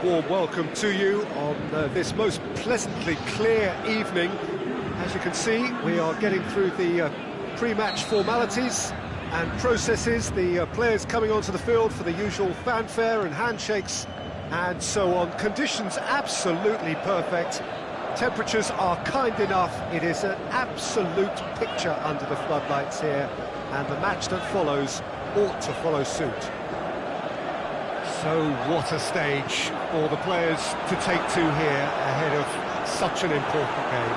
warm welcome to you on this most pleasantly clear evening. As you can see, we are getting through the pre-match formalities and processes, the players coming onto the field for the usual fanfare and handshakes and so on. Conditions absolutely perfect. Temperatures are kind enough. It is an absolute picture under the floodlights here, and the match that follows ought to follow suit. So what a stage for the players to take to here ahead of such an important game.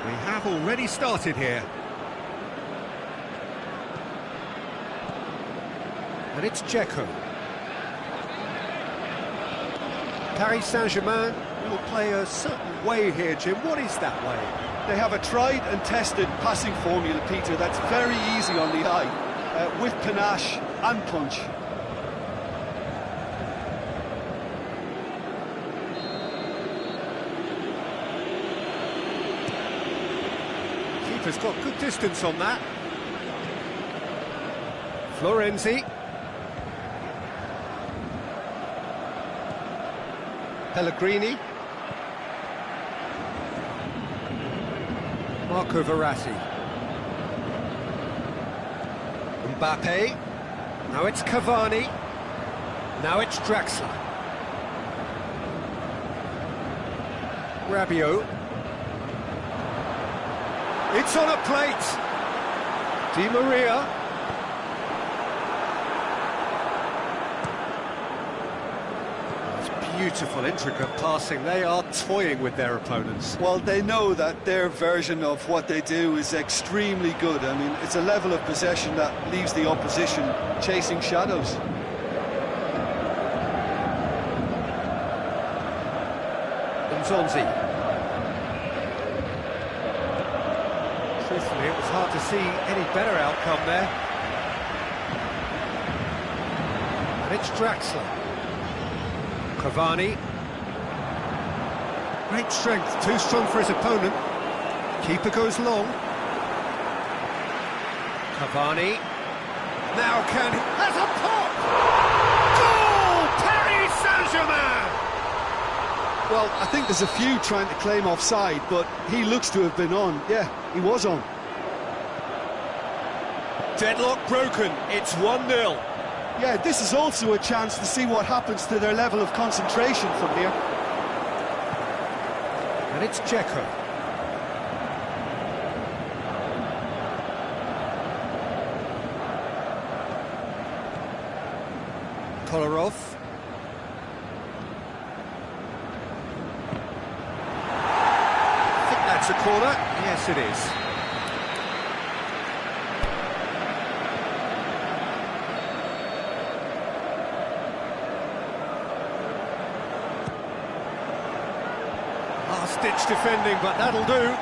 We have already started here. And it's Dzeko. Paris Saint-Germain will play a certain way here, Jim. What is that way? They have a tried and tested passing formula, Peter, that's very easy on the eye, with panache and punch. Keeper's got good distance on that. Florenzi. Pellegrini. Marco Verratti. Mbappe. Now it's Cavani. Now it's Draxler. Rabiot. It's on a plate. Di Maria. Beautiful, intricate passing. They are toying with their opponents. Well, they know that their version of what they do is extremely good. I mean, it's a level of possession that leaves the opposition chasing shadows. Nzonzi. Truthfully, it was hard to see any better outcome there. And it's Draxler. Cavani. Great strength, too strong for his opponent. Keeper goes long. Cavani. Now can he... Has a pop! Goal! Paris Saint-Germain! Well, I think there's a few trying to claim offside, but he looks to have been on. Yeah, he was on. Deadlock broken, it's 1-0. Yeah, this is also a chance to see what happens to their level of concentration from here. And it's Dzeko. Kolarov. I think that's a corner. Yes, it is. Last-ditch defending, but that'll do.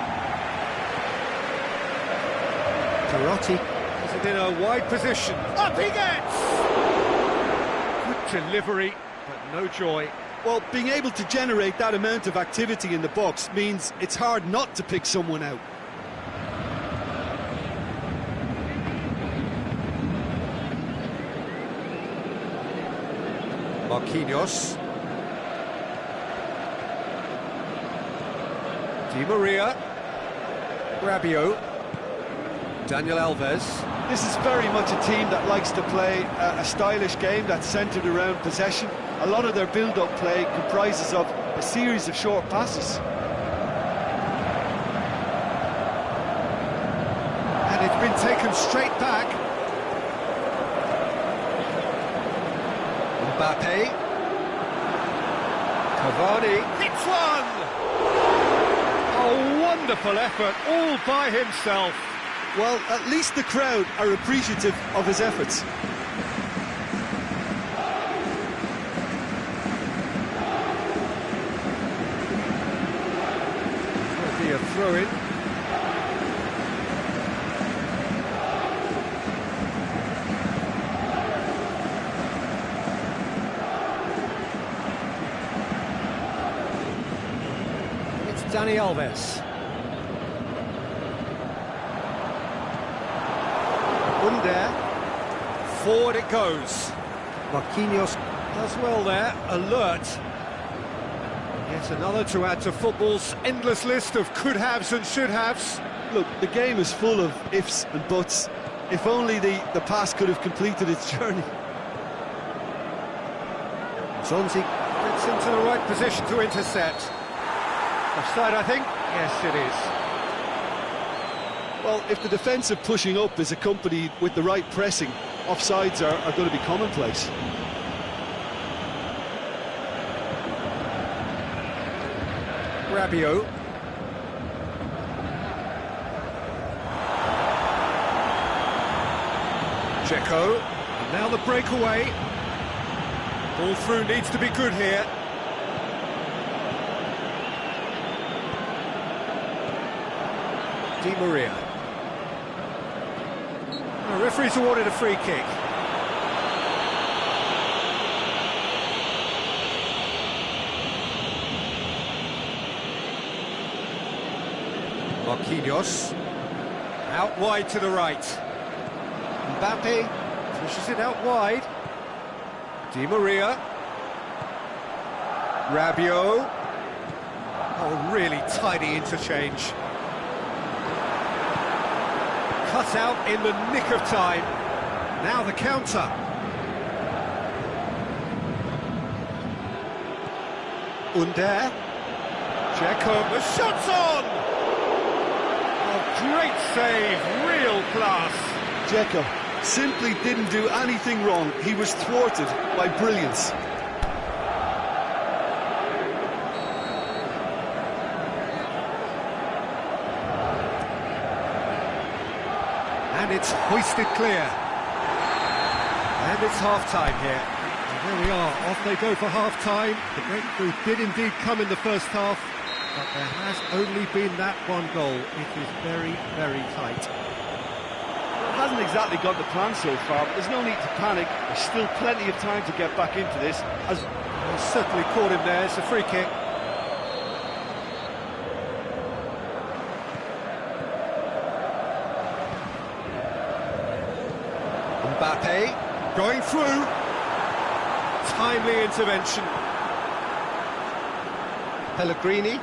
Perotti is it in a wide position. Up he gets! Good delivery, but no joy. Well, being able to generate that amount of activity in the box means it's hard not to pick someone out. Marquinhos. Di Maria. Rabiot. Daniel Alves. This is very much a team that likes to play a stylish game that's centred around possession. A lot of their build-up play comprises of a series of short passes. And it's been taken straight back. Mbappe. Cavani. Hits one! A wonderful effort, all by himself. Well, at least the crowd are appreciative of his efforts. Will be a throw-in. It's Dani Alves. Under, forward it goes. Marquinhos Does well there, alert. Yet another to add to football's endless list of could-haves and should-haves. Look, the game is full of ifs and buts. If only the pass could have completed its journey. Zonzi gets into the right position to intercept. Offside, I think? Yes, it is. Well, if the defensive pushing up is accompanied with the right pressing, offsides are going to be commonplace. Rabiot. Dzeko. And now the breakaway. Ball through needs to be good here. Di Maria. The referee's awarded a free kick. Marquinhos. Out wide to the right. Mbappe pushes it out wide. Di Maria. Rabiot. Oh, really tidy interchange. Cut out in the nick of time. Now the counter. Under. Dzeko, the shot's on! Oh, great save, real class. Dzeko simply didn't do anything wrong. He was thwarted by brilliance. And it's hoisted clear. And it's half-time here. And there we are, off they go for half-time. The breakthrough did indeed come in the first half, but there has only been that one goal. It is very, very tight. It hasn't exactly got the plan so far, but there's no need to panic. There's still plenty of time to get back into this. Well, certainly caught him there, it's a free kick. Mbappe going through. Timely intervention. Pellegrini.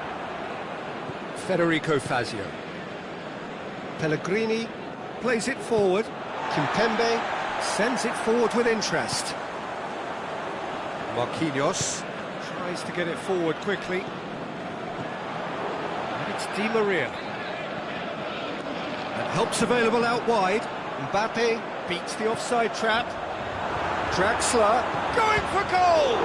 Federico Fazio. Pellegrini plays it forward. Kimpembe sends it forward with interest. Marquinhos tries to get it forward quickly. And it's Di Maria. And help's available out wide. Mbappe beats the offside trap. Draxler going for goal!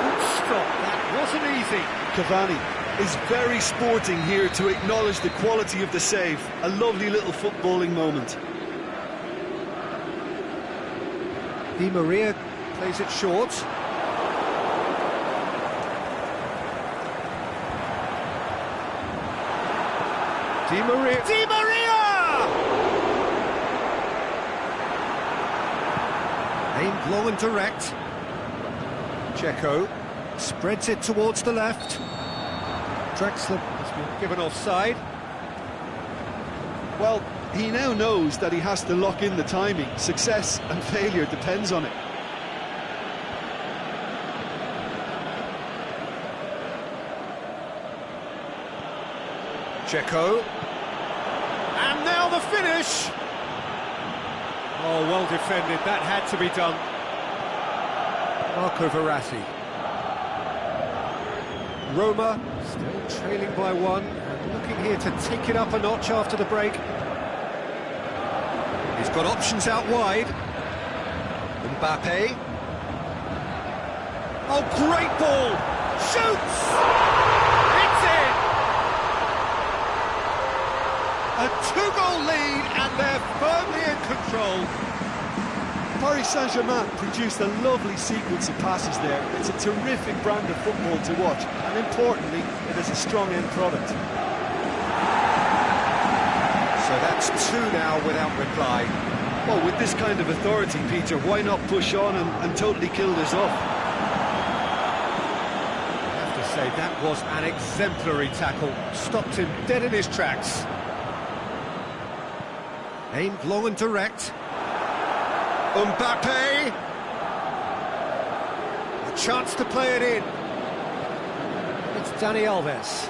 Good stop, that wasn't easy. Cavani is very sporting here to acknowledge the quality of the save. A lovely little footballing moment. Di Maria plays it short. Di Maria! Di Maria! Aimed low and direct. Dzeko spreads it towards the left. Draxler has been given offside. Well, he now knows that he has to lock in the timing. Success and failure depends on it. Dzeko. And now the finish! Oh, well defended, that had to be done. Marco Verratti. Roma still trailing by one, and looking here to take it up a notch after the break. He's got options out wide. Mbappe. Oh, great ball! Shoots! It's in! A two-goal lead, and they're firmly in control. Paris Saint-Germain produced a lovely sequence of passes there. It's a terrific brand of football to watch, and importantly, it is a strong end product. So that's two now without reply. Well, with this kind of authority, Peter, why not push on and totally kill this off? I have to say, that was an exemplary tackle. Stopped him dead in his tracks. Aimed long and direct. Mbappe! A chance to play it in. It's Dani Alves.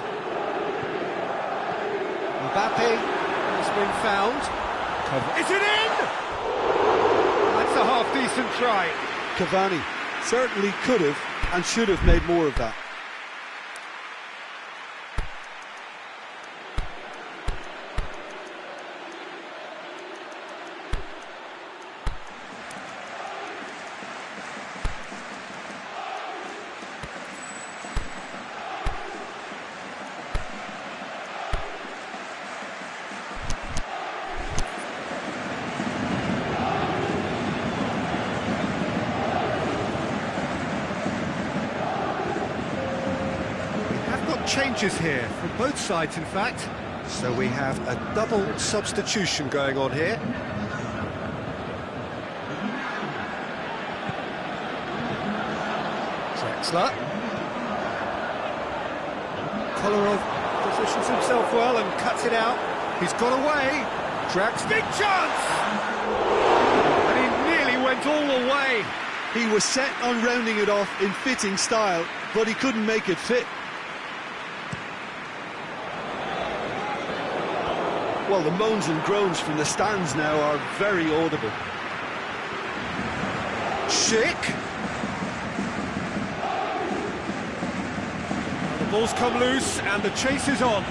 Mbappe has been found. Is it in? That's a half-decent try. Cavani certainly could have and should have made more of that. Changes here from both sides, in fact. So we have a double substitution going on here. Drexler. Kolarov positions himself well and cuts it out. He's got away. Drax, big chance! And he nearly went all the way. He was set on rounding it off in fitting style, but he couldn't make it fit. Well, the moans and groans from the stands now are very audible. Schick. The ball's come loose and the chase is on.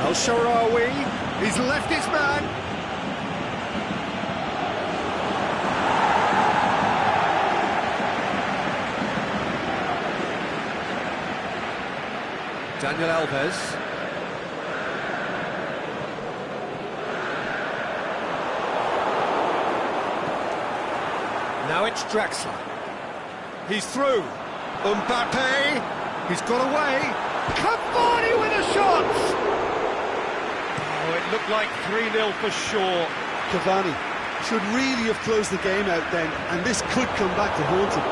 El Shaarawy, he's left his man. Daniel Alves. Now it's Drexler. He's through. Mbappe. He's got away. Cavani with a shot! Oh, it looked like 3-0 for sure. Cavani should really have closed the game out then, and this could come back to haunt him.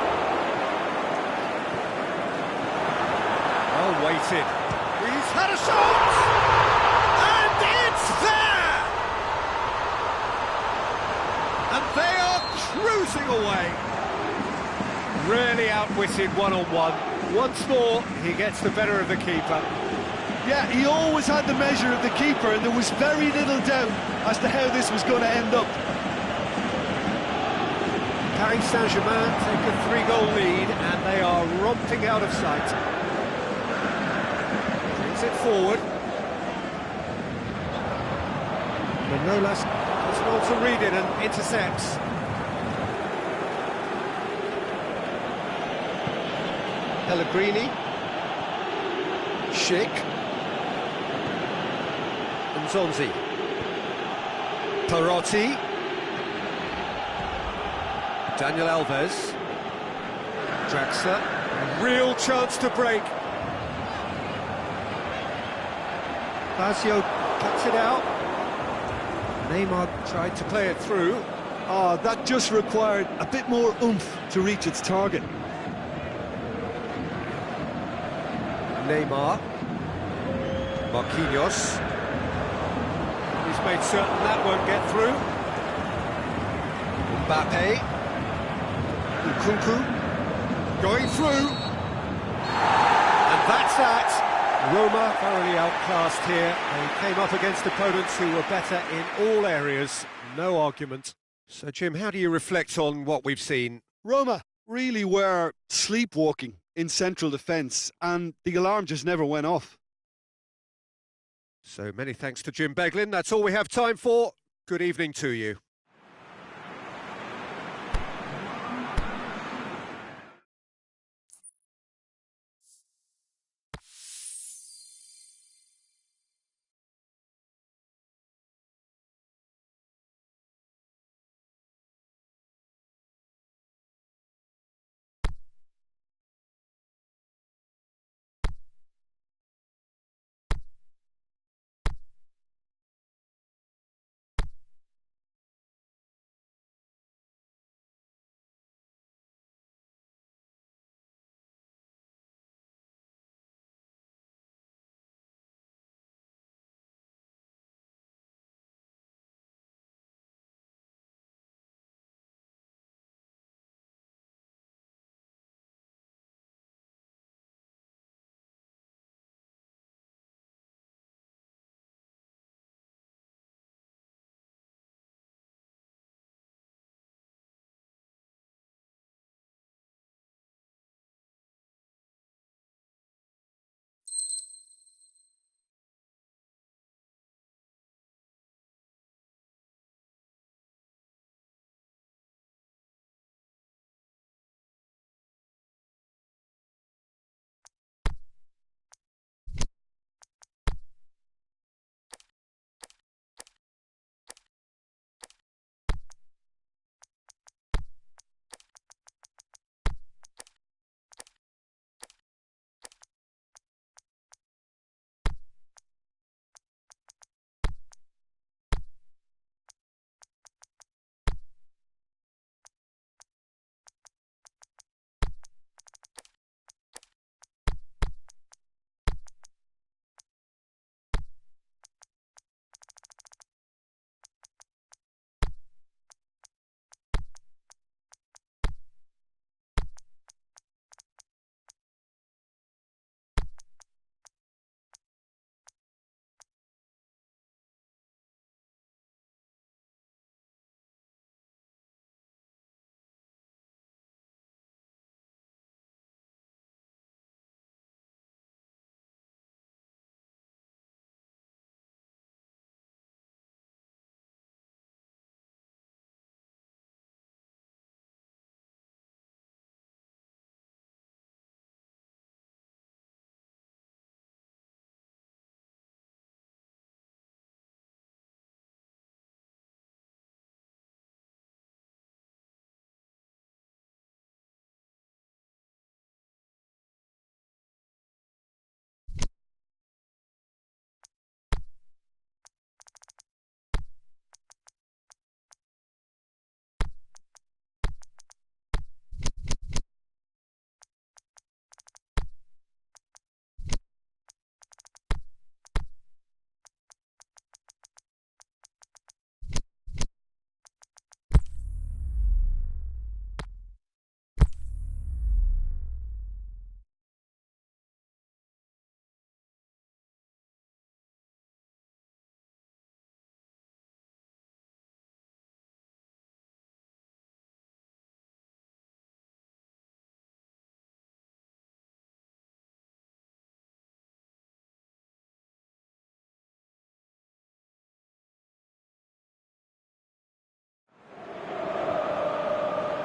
Well weighted. He's had a shot! And it's there! And they are cruising away. Really outwitted one-on-one. Once more, he gets the better of the keeper. Yeah, he always had the measure of the keeper, and there was very little doubt as to how this was going to end up. Paris Saint-Germain take a 3-goal lead, and they are romping out of sight. Brings it forward. Manolas does well to read it and intercepts. Pellegrini. Schick. Nzonzi. Perotti. Daniel Alves. Draxler. A real chance to break. Lazio cuts it out. Neymar tried to play it through. Oh, that just required a bit more oomph to reach its target. Neymar. Marquinhos. He's made certain that won't get through. Mbappe. Nkunku. Going through. And that's that. Roma thoroughly outclassed here. They came up against opponents who were better in all areas. No argument. So, Jim, how do you reflect on what we've seen? Roma really were sleepwalking in central defence, and the alarm just never went off. So many thanks to Jim Beglin. That's all we have time for. Good evening to you.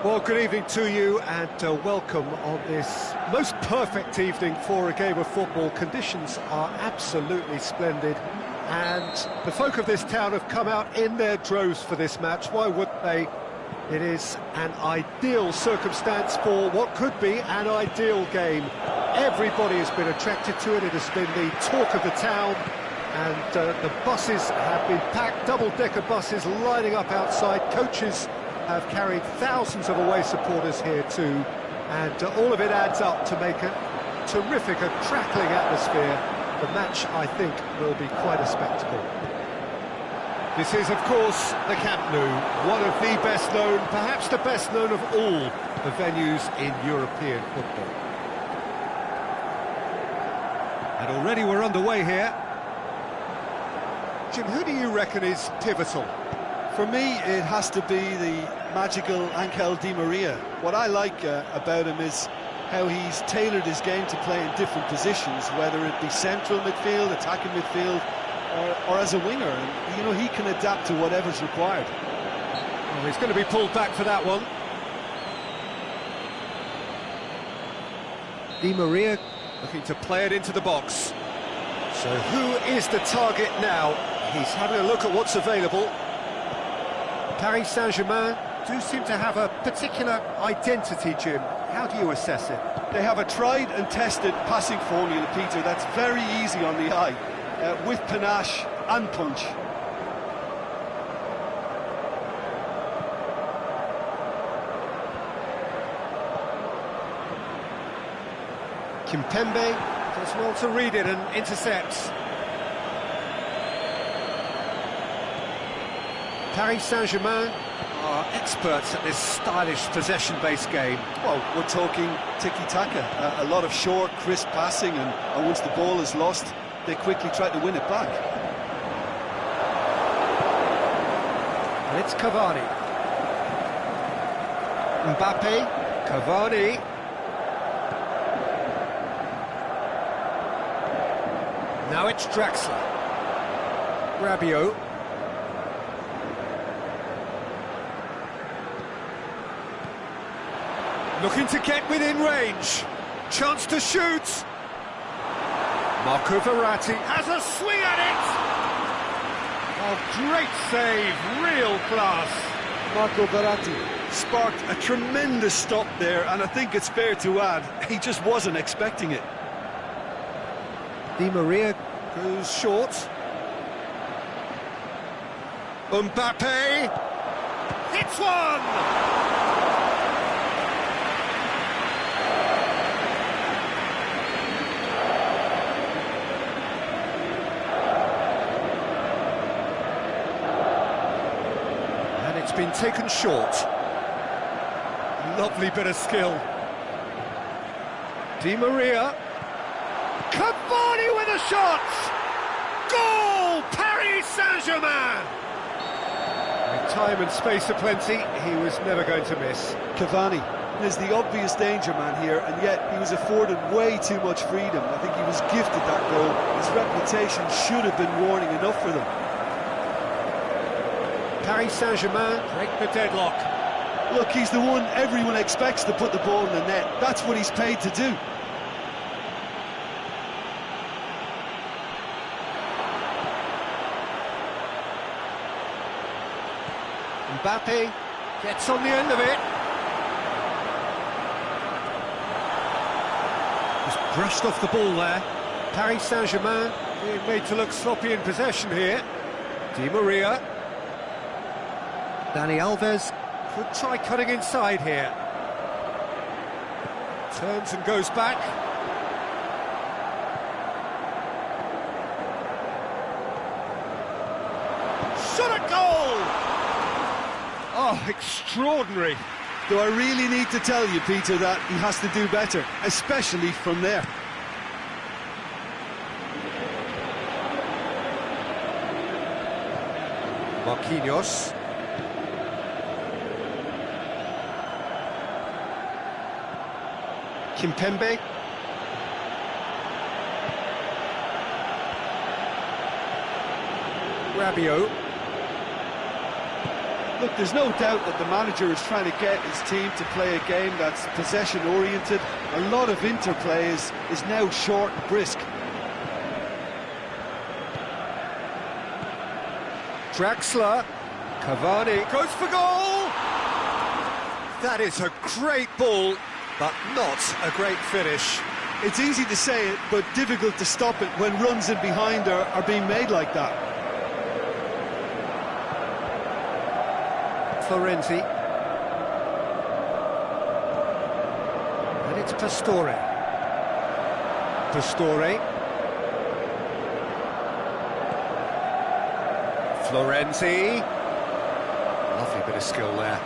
Well, good evening to you and welcome on this most perfect evening for a game of football. Conditions are absolutely splendid and the folk of this town have come out in their droves for this match. Why wouldn't they? It is an ideal circumstance for what could be an ideal game. Everybody has been attracted to it. It has been the talk of the town, and the buses have been packed, double-decker buses lining up outside. Coaches have carried thousands of away supporters here too, and all of it adds up to make a terrific, a crackling atmosphere. The match, I think, will be quite a spectacle. This is, of course, the Camp Nou, one of the best known, perhaps the best known of all the venues in European football. And already we're underway here. Jim, who do you reckon is pivotal? For me, it has to be the magical Angel Di Maria. What I like about him is how he's tailored his game to play in different positions, whether it be central midfield, attacking midfield, or as a winger. And, you know, he can adapt to whatever's required. Oh, he's going to be pulled back for that one. Di Maria looking to play it into the box. So who is the target now? He's having a look at what's available. Paris Saint-Germain do seem to have a particular identity, Jim. How do you assess it? They have a tried and tested passing formula, Peter, that's very easy on the eye, with panache and punch. Kimpembe does well to read it and intercepts. Paris Saint-Germain are experts at this stylish possession-based game. Well, we're talking tiki-taka, a lot of short, crisp passing, and once the ball is lost, they quickly try to win it back. And it's Cavani. Mbappe, Cavani. Now it's Draxler. Rabiot. Looking to get within range. Chance to shoot. Marco Verratti has a swing at it. Oh, great save, real class. Marco Verratti sparked a tremendous stop there, and I think it's fair to add, he just wasn't expecting it. Di Maria goes short. Mbappe hits one! Been taken short. Lovely bit of skill. Di Maria. Cavani with a shot! Goal! Paris Saint-Germain! With time and space aplenty, he was never going to miss. Cavani is the obvious danger man here, and yet he was afforded way too much freedom. I think he was gifted that goal. His reputation should have been warning enough for them. Paris Saint-Germain break the deadlock. Look, he's the one everyone expects to put the ball in the net. That's what he's paid to do. Mbappe gets on the end of it. Just brushed off the ball there. Paris Saint-Germain being made to look sloppy in possession here. Di Maria. Dani Alves could try cutting inside here. Turns and goes back. Shot at goal! Oh, extraordinary. Do I really need to tell you, Peter, that he has to do better, especially from there? Marquinhos. Kimpembe. Rabiot. Look, there's no doubt that the manager is trying to get his team to play a game that's possession-oriented. A lot of interplay is now short and brisk. Draxler, Cavani goes for goal! That is a great ball, but not a great finish. It's easy to say it, but difficult to stop it when runs in behind are being made like that. Florenzi. And it's Pastore. Pastore. Florenzi. Lovely bit of skill there.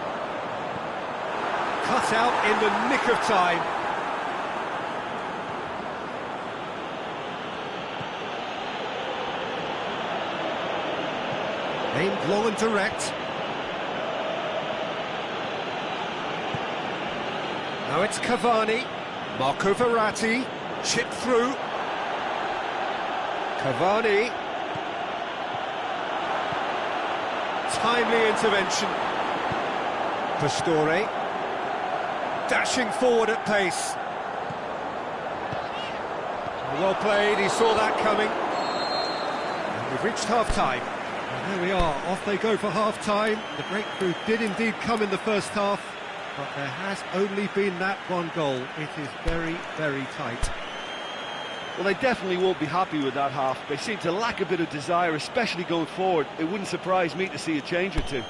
Cut out in the nick of time. Aimed long and direct. Now it's Cavani. Marco Verratti. Chip through. Cavani. Timely intervention. Pastore. Dashing forward at pace. Well played, he saw that coming. And we've reached half-time. And there we are, off they go for half-time. The breakthrough did indeed come in the first half, but there has only been that one goal. It is very, very tight. Well, they definitely won't be happy with that half. They seem to lack a bit of desire, especially going forward. It wouldn't surprise me to see a change or two.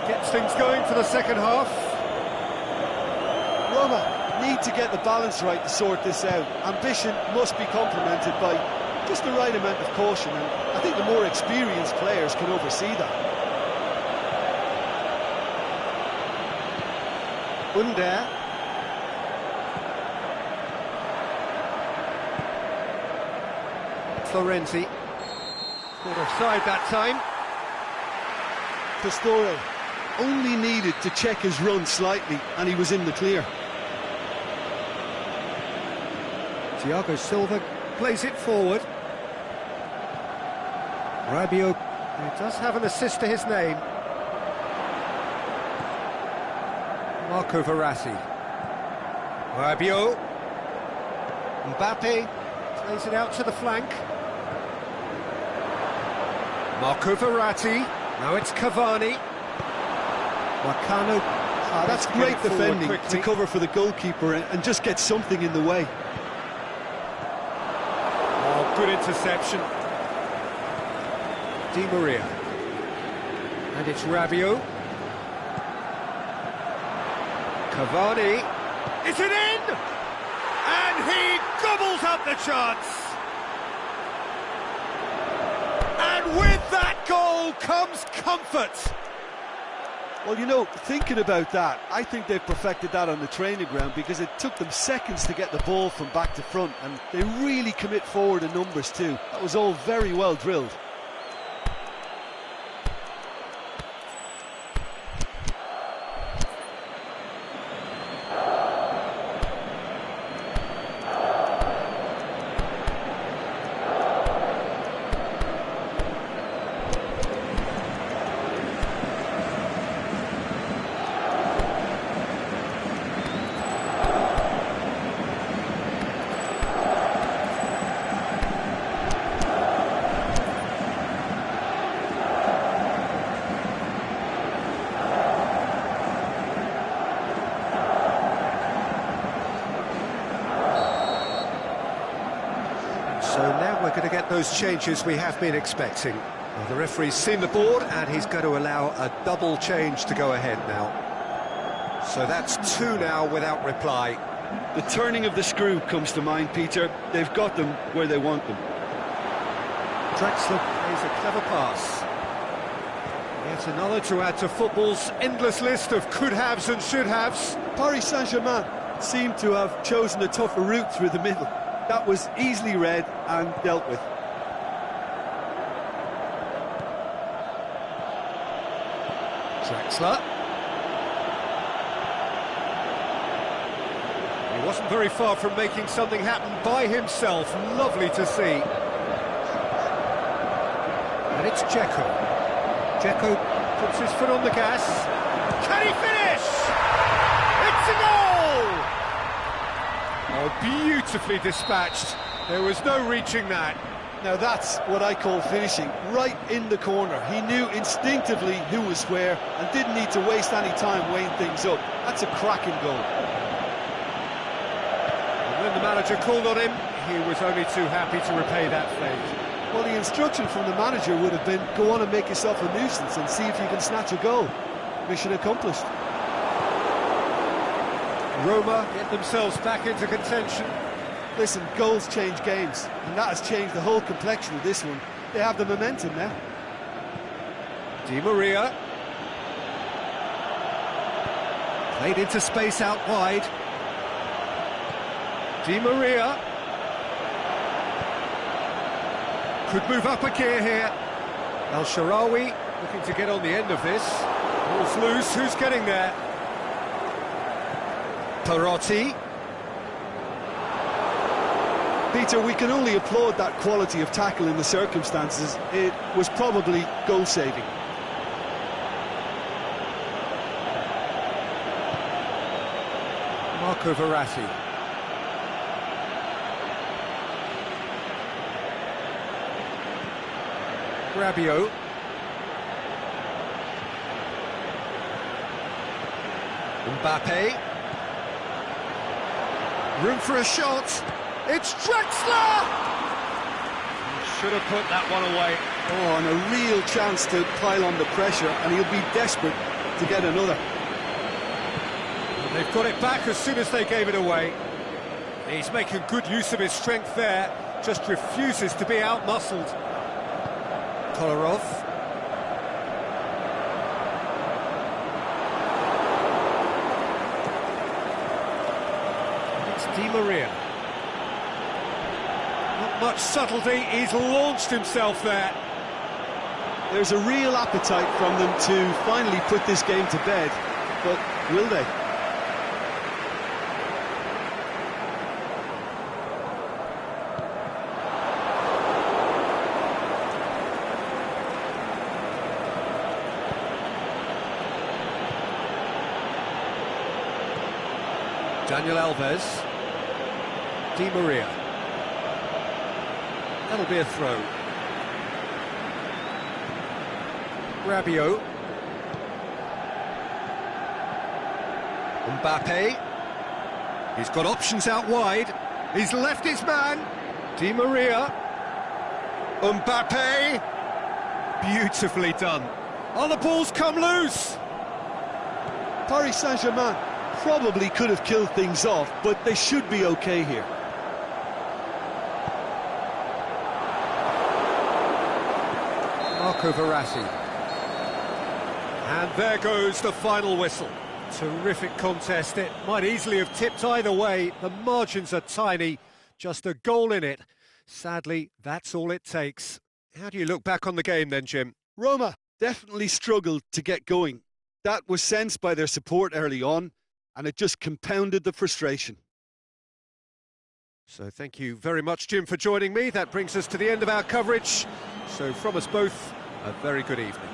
Gets things going for the second half. Roma need to get the balance right to sort this out. Ambition must be complemented by just the right amount of caution, and I think the more experienced players can oversee that. Under. Florenzi. Caught offside that time. Pastore only needed to check his run slightly, and he was in the clear. Thiago Silva plays it forward. Rabiot, who does have an assist to his name. Marco Verratti. Rabiot. Mbappe plays it out to the flank. Marco Verratti. Now it's Cavani. Wakano. That's great defending to cover for the goalkeeper and just get something in the way. Oh, good interception. Di Maria. And it's Rabiot. Cavani. Is it in? And he gobbles up the chance. And with that goal comes comfort. Well, you know, thinking about that, I think they've perfected that on the training ground, because it took them seconds to get the ball from back to front, and they really commit forward in numbers too. That was all very well drilled. So now we're going to get those changes we have been expecting. Well, the referee's seen the board and he's going to allow a double change to go ahead now. So that's two now without reply. The turning of the screw comes to mind, Peter. They've got them where they want them. Drexler plays a clever pass. Yet another to add to football's endless list of could-haves and should-haves. Paris Saint-Germain seem to have chosen a tougher route through the middle. That was easily read and dealt with. Drexler. He wasn't very far from making something happen by himself. Lovely to see. And it's Dzeko. Dzeko puts his foot on the gas. Can he finish? It's a goal! Oh, beautifully dispatched. There was no reaching that. Now that's what I call finishing, right in the corner. He knew instinctively who was where and didn't need to waste any time weighing things up. That's a cracking goal. And when the manager called on him, he was only too happy to repay that favour. Well, the instruction from the manager would have been, go on and make yourself a nuisance and see if you can snatch a goal. Mission accomplished. Roma get themselves back into contention. Listen, goals change games, and that has changed the whole complexion of this one. They have the momentum now. Di Maria. Played into space out wide. Di Maria. Could move up a gear here. El Shaarawy looking to get on the end of this. Ball's loose, who's getting there? Perotti. Peter, we can only applaud that quality of tackle in the circumstances. It was probably goal-saving. Marco Verratti. Rabiot. Mbappe. Room for a shot. It's Drexler! He should have put that one away. Oh, and a real chance to pile on the pressure, and he'll be desperate to get another. And they've got it back as soon as they gave it away. He's making good use of his strength there, just refuses to be out-muscled. Kolarov. It's Di Maria. Not much subtlety, he's launched himself there. There's a real appetite from them to finally put this game to bed, but will they? Daniel Alves. Di Maria. That'll be a throw. Rabiot. Mbappe. He's got options out wide. He's left his man. Di Maria. Mbappe. Beautifully done. Oh, the ball's come loose. Paris Saint-Germain probably could have killed things off, but they should be okay here. Marco Verratti. And there goes the final whistle. Terrific contest. It might easily have tipped either way. The margins are tiny. Just a goal in it. Sadly, that's all it takes. How do you look back on the game then, Jim? Roma definitely struggled to get going. That was sensed by their support early on, and it just compounded the frustration. So thank you very much, Jim, for joining me. That brings us to the end of our coverage. So from us both, a very good evening.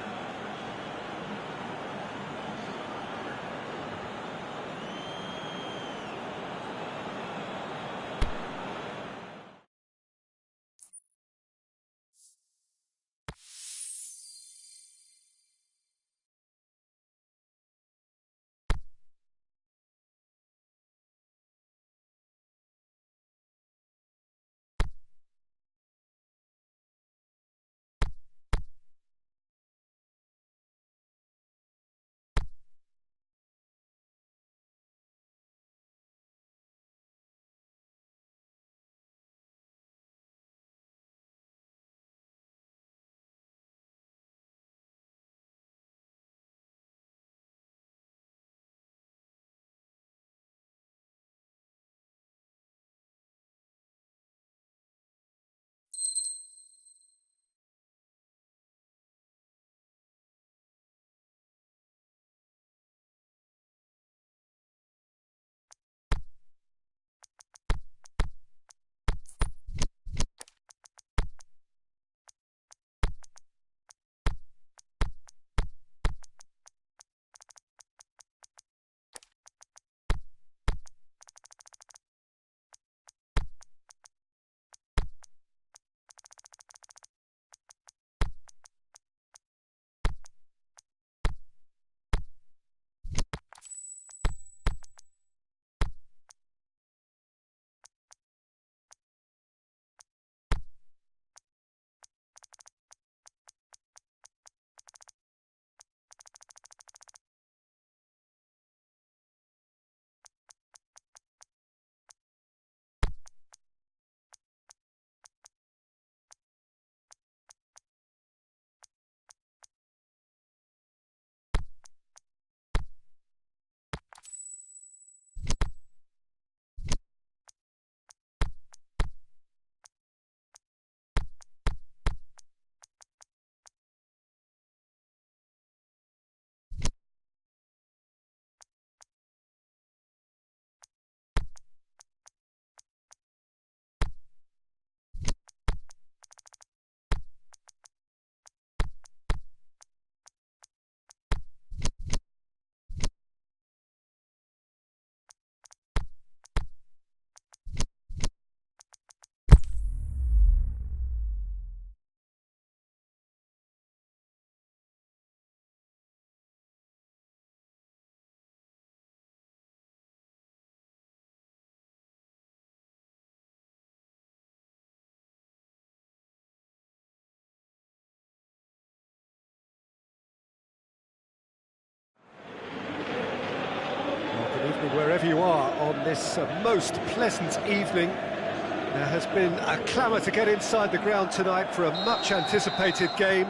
on this most pleasant evening. There has been a clamour to get inside the ground tonight for a much-anticipated game.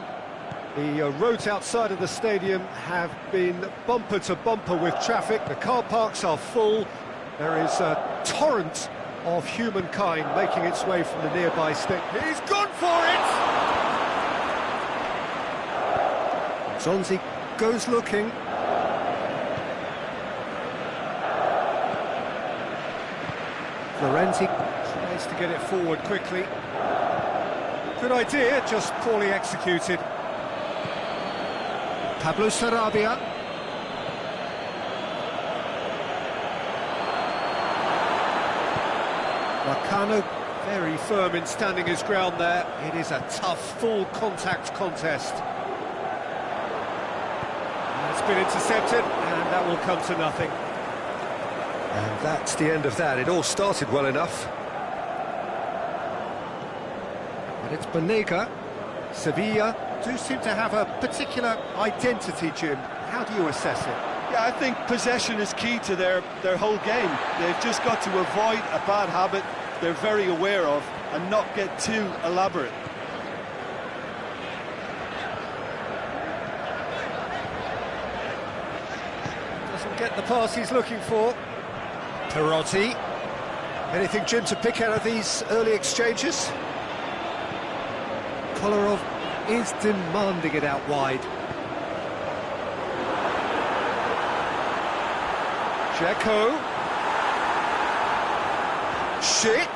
The roads outside of the stadium have been bumper to bumper with traffic. The car parks are full. There is a torrent of humankind making its way from the nearby stick. He's gone for it! Zonzi goes looking. Florenzi tries to get it forward quickly. Good idea, just poorly executed. Pablo Sarabia. Lacano very firm in standing his ground there. It is a tough, full-contact contest. And it's been intercepted, and that will come to nothing. And that's the end of that. It all started well enough. But it's Banega. Sevilla do seem to have a particular identity, Jim. How do you assess it? Yeah, I think possession is key to their whole game. They've just got to avoid a bad habit they're very aware of and not get too elaborate. Doesn't get the pass he's looking for. Perotti. Anything, Jim, to pick out of these early exchanges? Kolarov is demanding it out wide. Dzeko. Schick.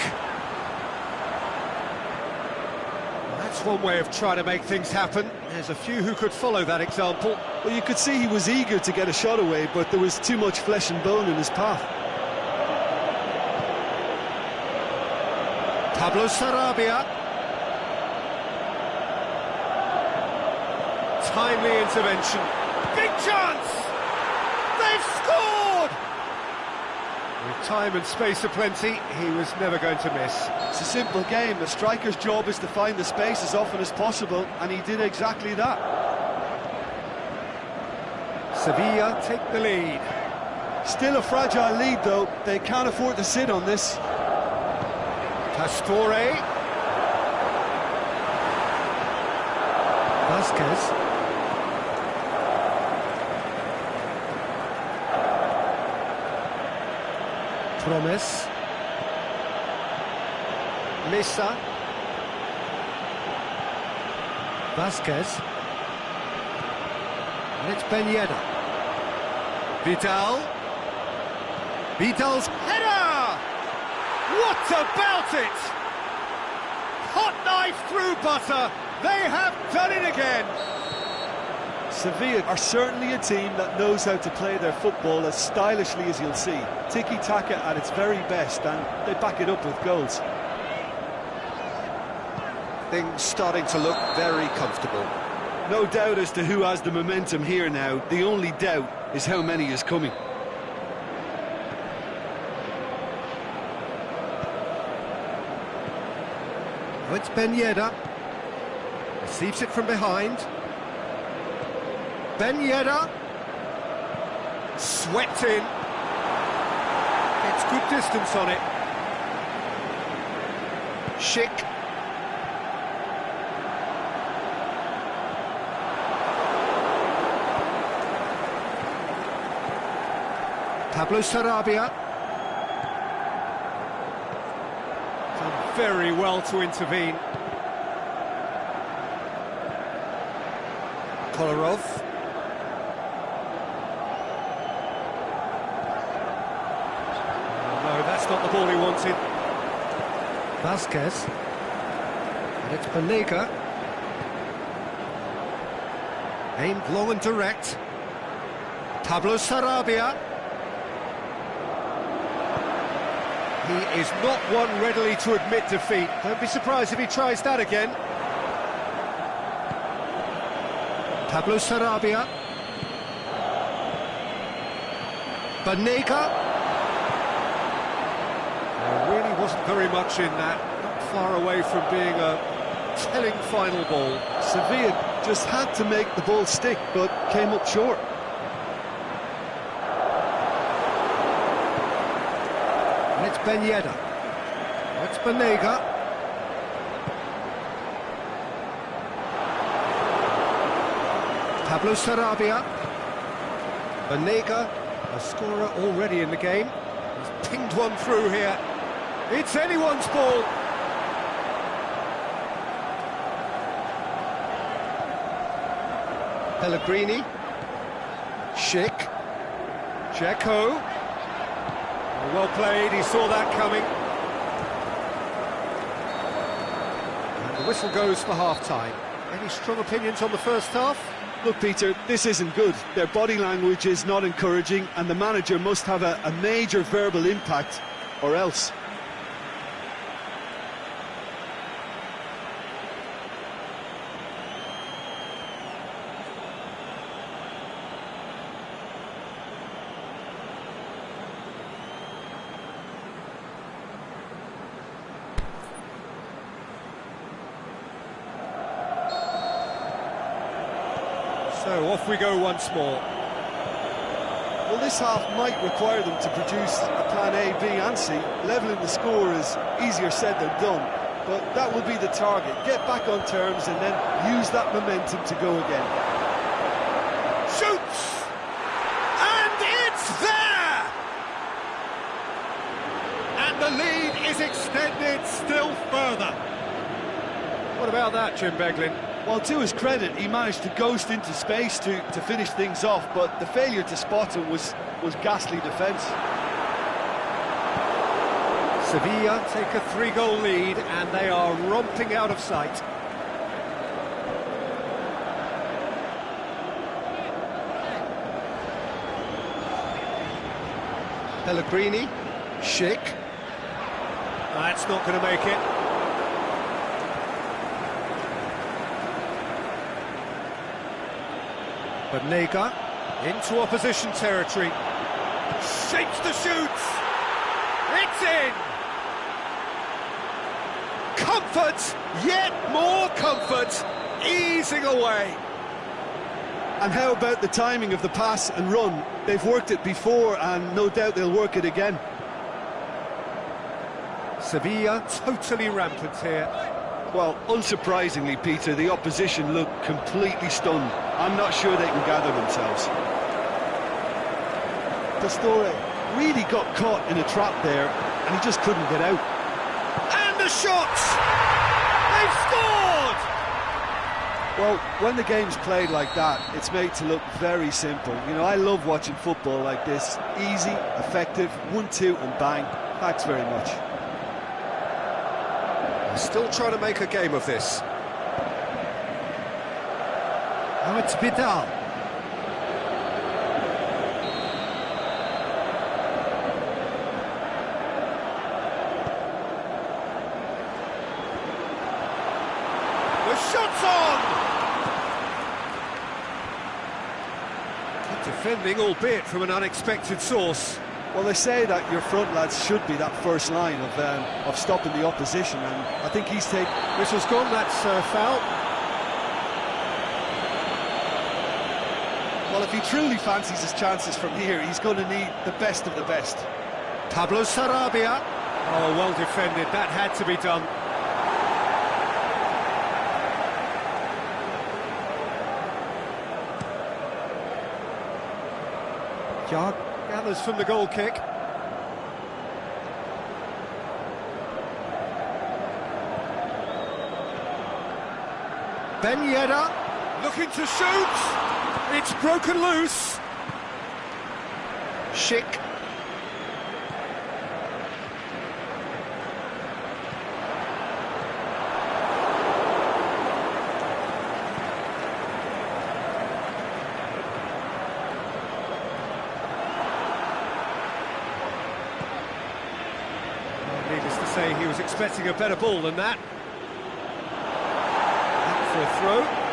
That's one way of trying to make things happen. There's a few who could follow that example. Well, you could see he was eager to get a shot away, but there was too much flesh and bone in his path. Pablo Sarabia. Timely intervention. Big chance! They've scored! With time and space aplenty, he was never going to miss. It's a simple game. A striker's job is to find the space as often as possible, and he did exactly that. Sevilla take the lead. Still a fragile lead, though. They can't afford to sit on this. Pastore. Vasquez. Promes. Mesa. Vasquez. And it's Ben Yedder. Vidal. Vidal's header! What about it? Hot knife through butter. They have done it again. Sevilla are certainly a team that knows how to play their football as stylishly as you'll see. Tiki-taka at its very best, and they back it up with goals. Things starting to look very comfortable. No doubt as to who has the momentum here now. The only doubt is how many is coming. Oh, it's Ben Yedder. Receives it from behind. Ben Yedder. Swept in. Gets good distance on it. Schick. Pablo Sarabia. Done very well to intervene. Kolarov. No, that's not the ball he wanted. Vasquez. And it's Banega. Aimed long and direct. Pablo Sarabia. He is not one readily to admit defeat. Don't be surprised if he tries that again. Pablo Sarabia. Banega. There really wasn't very much in that. Not far away from being a telling final ball. Sevilla just had to make the ball stick, but came up short. Ben Yedder. That's Banega. Pablo Sarabia. Banega, a scorer already in the game. He's pinged one through here. It's anyone's ball. Pellegrini. Schick. Dzeko. Well played, he saw that coming. And the whistle goes for half-time. Any strong opinions on the first half? Look, Peter, this isn't good. Their body language is not encouraging, and the manager must have a major verbal impact, or else. So off we go once more. Well, this half might require them to produce a plan A, B and C. Levelling the score is easier said than done, but that will be the target. Get back on terms and then use that momentum to go again. Shoots! And it's there! And the lead is extended still further. What about that, Jim Beglin? Well, to his credit, he managed to ghost into space to finish things off, but the failure to spot him was ghastly defence. Sevilla take a 3-goal lead and they are romping out of sight. Pellegrini, Schick. That's not going to make it. Banega into opposition territory. Shapes the shoots. It's in. Comfort, yet more comfort, easing away. And how about the timing of the pass and run? They've worked it before and no doubt they'll work it again. Sevilla totally rampant here. Well, unsurprisingly, Peter, the opposition look completely stunned. I'm not sure they can gather themselves. Pastore really got caught in a trap there, and he just couldn't get out. And the shots! They've scored! Well, when the game's played like that, it's made to look very simple. You know, I love watching football like this. Easy, effective, 1-2 and bang. Thanks very much. Still trying to make a game of this. Now it's Vidal. The shot's on! Good defending, albeit from an unexpected source. Well, they say that your front lads should be that first line of stopping the opposition, and I think he's taken... Whistle's gone, that's foul. Well, if he truly fancies his chances from here, he's going to need the best of the best. Pablo Sarabia. Oh, well defended, that had to be done. Jog gathers from the goal kick. Ben Yedder looking to shoot. It's broken loose. Schick. Needless to say, he was expecting a better ball than that. Back for a throw.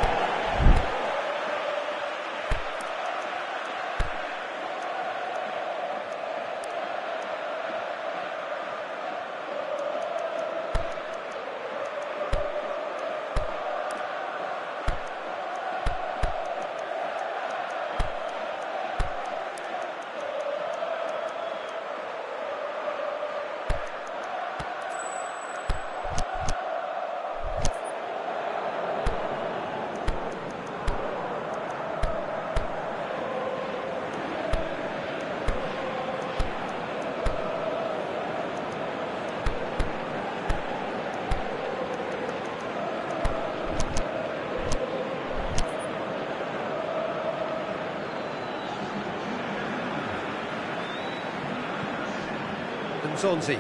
Zonzi.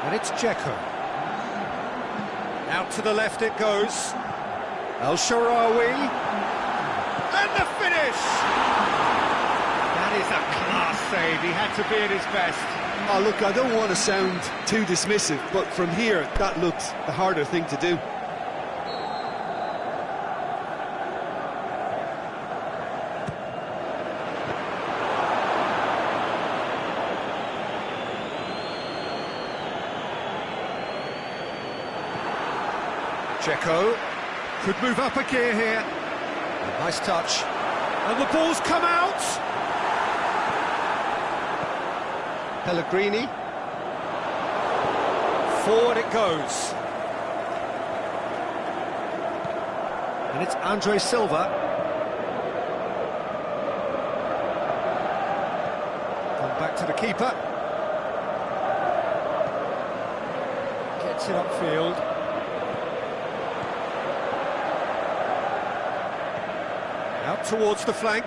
And it's Dzeko. Out to the left it goes. El Shaarawy. And the finish! That is a class save. He had to be at his best. Oh, look, I don't want to sound too dismissive, but from here, that looked the harder thing to do. Dzeko could move up a gear here. Nice touch. And the ball's come out. Pellegrini. Forward it goes. And it's Andre Silva. Come back to the keeper. Gets it upfield. Out towards the flank.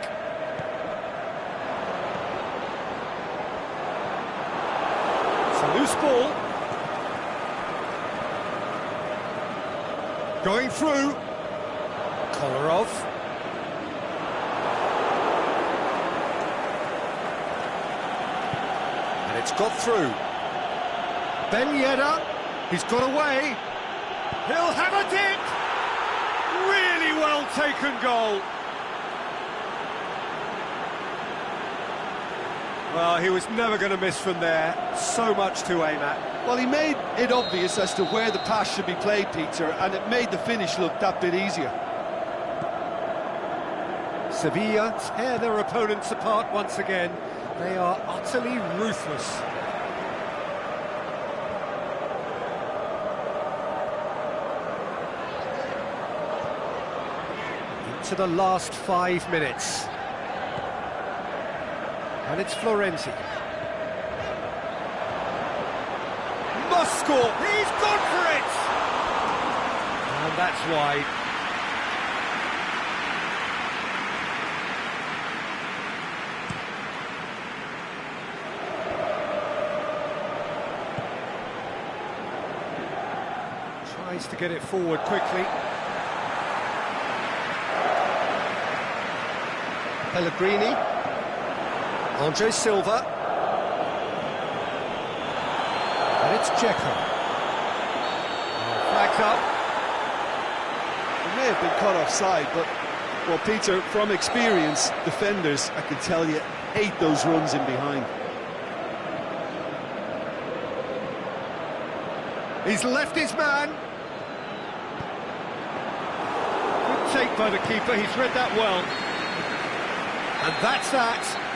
It's a loose ball. Going through. Kolarov. And it's got through. Ben Yedder. He's got away. He'll have a dip. Really well taken goal. Well, he was never going to miss from there. So much to aim at. Well, he made it obvious as to where the pass should be played, Peter, and it made the finish look that bit easier. Sevilla tear their opponents apart once again. They are utterly ruthless. Into the last 5 minutes. And it's Florenzi. Must score! He's gone for it! And that's wide. Tries to get it forward quickly. Pellegrini. Andre Silva. And it's Dzeko. Flags up. It may have been caught offside, but, well, Peter, from experience, defenders, I can tell you, hate those runs in behind. He's left his man. Good take by the keeper, he's read that well. And that's that.